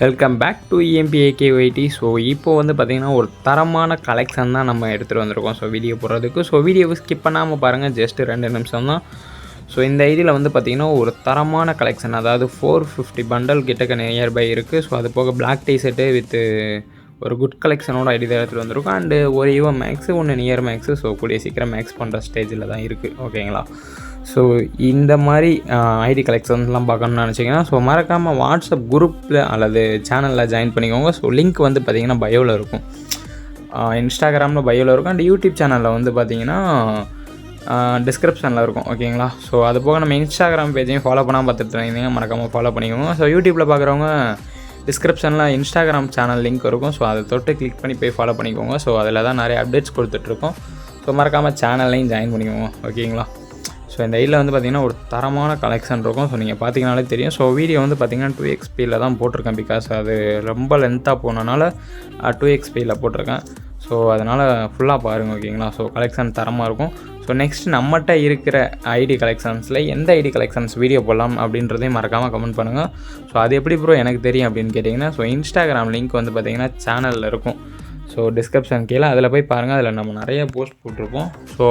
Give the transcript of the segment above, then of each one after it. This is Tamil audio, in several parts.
Welcome back to EMPAKYT. So இப்போ வந்து பார்த்திங்கன்னா ஒரு தரமான கலெக்ஷன் தான் நம்ம எடுத்துகிட்டு வந்திருக்கோம். ஸோ வீடியோ போடுறதுக்கு வீடியோவை ஸ்கிப் பண்ணாமல் பாருங்கள், ஜஸ்ட் 2 நிமிஷம் தான். ஸோ இந்த ஐடியில் வந்து பார்த்திங்கன்னா ஒரு தரமான கலெக்ஷன், அதாவது 450 பண்டல் கிட்டக்க நியர்பை இருக்குது. ஸோ அது போக பிளாக் டிஷர்ட்டு வித்து ஒரு குட் கலெக்ஷனோட ஐடி தான் எடுத்துகிட்டு வந்திருக்கோம். அண்டு ஒரு ஈவோ மேக்ஸு, ஒன்று நியர் மேக்ஸு. ஸோ கூடிய சீக்கிரம் மேக்ஸ் பண்ணுற ஸ்டேஜில் தான் இருக்குது, ஓகேங்களா. ஸோ இந்த மாதிரி ஐடி கலெக்ஷன்ஸ்லாம் பார்க்கணுன்னு நினச்சிங்கன்னா மறக்காமல் வாட்ஸ்அப் குரூப்பில் அல்லது சேனலில் ஜாயின் பண்ணிக்கோங்க. ஸோ லிங்க் வந்து பார்த்திங்கன்னா பயோவில் இருக்கும், இன்ஸ்டாகிராமில் பயோவில் இருக்கும். அண்ட் யூடியூப் சேனலில் வந்து பார்த்திங்கன்னா டிஸ்கிரிப்ஷனில் இருக்கும், ஓகேங்களா. ஸோ அது போக நம்ம இன்ஸ்டாகிராம் பேஜையும் ஃபாலோ பண்ணால் பார்த்துட்டு இருந்தீங்க, மறக்காமல் ஃபாலோ பண்ணிக்கோங்க. ஸோ யூடியூப்பில் பார்க்குறவங்க டிஸ்கிரிப்ஷனில் இன்ஸ்டாகிராம் சேனல் லிங்க் இருக்கும். ஸோ அதை தொட்டு கிளிக் பண்ணி போய் ஃபாலோ பண்ணிக்கோங்க. ஸோ அதில் தான் நிறைய அப்டேட்ஸ் கொடுத்துட்ருக்கோம். ஸோ மறக்காமல் சேனல்லையும் ஜாயின் பண்ணிக்கோங்க, ஓகேங்களா. ஸோ இந்த ஐடியில் வந்து பார்த்திங்கன்னா ஒரு தரமான கலெக்ஷன் இருக்கும். ஸோ நீங்கள் பார்த்தீங்கனாலே தெரியும். ஸோ வீடியோ வந்து பார்த்திங்கன்னா 2xpயில் தான் போட்டிருக்கேன், பிகாஸ் அது ரொம்ப லென்த்தாக போனனால 2xpயில் போட்டிருக்கேன். ஸோ அதனால் ஃபுல்லாக பாருங்கள், ஓகேங்களா. ஸோ கலெக்ஷன் தரமாக இருக்கும். ஸோ நெக்ஸ்ட் நம்மகிட்ட இருக்கிற ஐடி கலெக்ஷன்ஸில் எந்த ஐடி கலெக்ஷன்ஸ் வீடியோ போடலாம் அப்படின்றதையும் மறக்காமல் கமெண்ட் பண்ணுங்கள். ஸோ அது எப்படி ப்ரோ எனக்கு தெரியும் அப்படின்னு கேட்டிங்கன்னா, ஸோ இன்ஸ்டாகிராம் லிங்க் வந்து பார்த்திங்கன்னா சேனலில் இருக்கும். ஸோ டிஸ்கிரிப்ஷன் கீழே அதில் போய் பாருங்கள், அதில் நம்ம நிறைய போஸ்ட் போட்டிருப்போம். ஸோ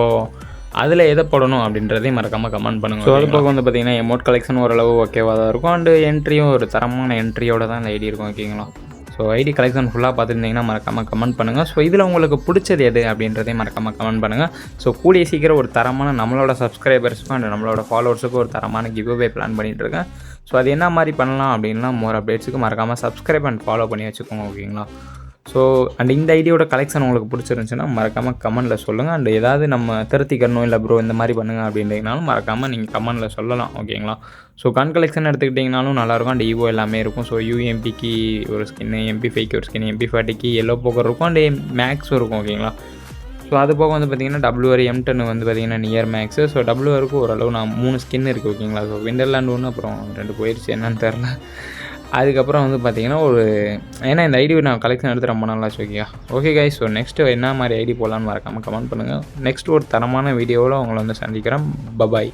அதில் எதை போடணும் அப்படின்றதையும் மறக்காமல் கமெண்ட் பண்ணுங்கள். ஸோ அது போக வந்து பார்த்திங்கன்னா எமௌண்ட் கலெக்ஷன் ஓரளவு ஓகேவாக தான் இருக்கும். அண்டு என்ட்ரியும் ஒரு தரமான என்ட்ரியோடு தான் இந்த ஐடி இருக்கும், ஓகேங்களா. ஸோ ஐடி கலெக்ஷன் ஃபுல்லாக பார்த்துருந்தீங்கன்னா மறக்காமல் கமெண்ட் பண்ணுங்கள். ஸோ இதில் உங்களுக்கு பிடிச்சது எது அப்படின்றதையும் மறக்காமல் கமெண்ட் பண்ணுங்கள். ஸோ கூடிய சீக்கிரம் ஒரு தரமான நம்மளோட சப்ஸ்கிரைபர்ஸுக்கும் அண்ட் நம்மளோட ஃபாலோவர்ஸுக்கும் ஒரு தரமான கிவ்அவே பிளான் பண்ணிகிட்ருக்கேன். ஸோ அது என்ன மாதிரி பண்ணலாம் அப்படின்னா, மோர் அப்டேட்ஸுக்கு மறக்காமல் சப்ஸ்கிரைப் அண்ட் ஃபாலோ பண்ணி வச்சுக்கோங்க, ஓகேங்களா. ஸோ அண்ட் இந்த ஐடியோட கலெக்ஷன் உங்களுக்கு பிடிச்சிருந்துச்சுன்னா மறக்காமல் கமெண்ட்டில் சொல்லுங்கள். அண்ட் ஏதாவது நம்ம திருத்திக்கணும், இல்லை ப்ரோ இந்த மாதிரி பண்ணுங்கள் அப்படின்றீங்கனாலும் மறக்காமல் நீங்கள் கமெண்ட்டில் சொல்லலாம், ஓகேங்களா. ஸோ கன் கலெக்ஷன் எடுத்துக்கிட்டிங்கனாலும் நல்லாயிருக்கும். அண்ட் ஈவோ எல்லாமே இருக்கும். ஸோ UMPக்கு ஒரு ஸ்கின்னு, MP5க்கு ஒரு ஸ்கின், MP40க்கு எல்லோ போக்கர் இருக்கும். அண்ட் மேக்ஸும் இருக்கும், ஓகேங்களா. ஸோ அது போக வந்து பார்த்திங்கன்னா WR M10 வந்து பார்த்திங்கன்னா நியர் மேக்ஸு. ஸோ WRக்கு ஓரளவு 3 ஸ்கின் இருக்குது, ஓகேங்களா. ஸோ விண்டர்லேண்ட் ஒன்று, அப்புறம் 2 போயிடுச்சு, என்னன்னு தெரில. அதுக்கப்புறம் வந்து பார்த்திங்கன்னா ஏன்னா இந்த ஐடி நான் கலெக்ஷன் எடுத்து ரொம்ப நாளாச்சு, ஓகே கைஸ். ஸோ நெக்ஸ்ட்டு என்ன மாதிரி ஐடி போடலான்னு மறக்காமல் கமெண்ட் பண்ணுங்கள். நெக்ஸ்ட் ஒரு தரமான வீடியோவில் உங்களை வந்து சந்திக்கிறேன். பபாய்.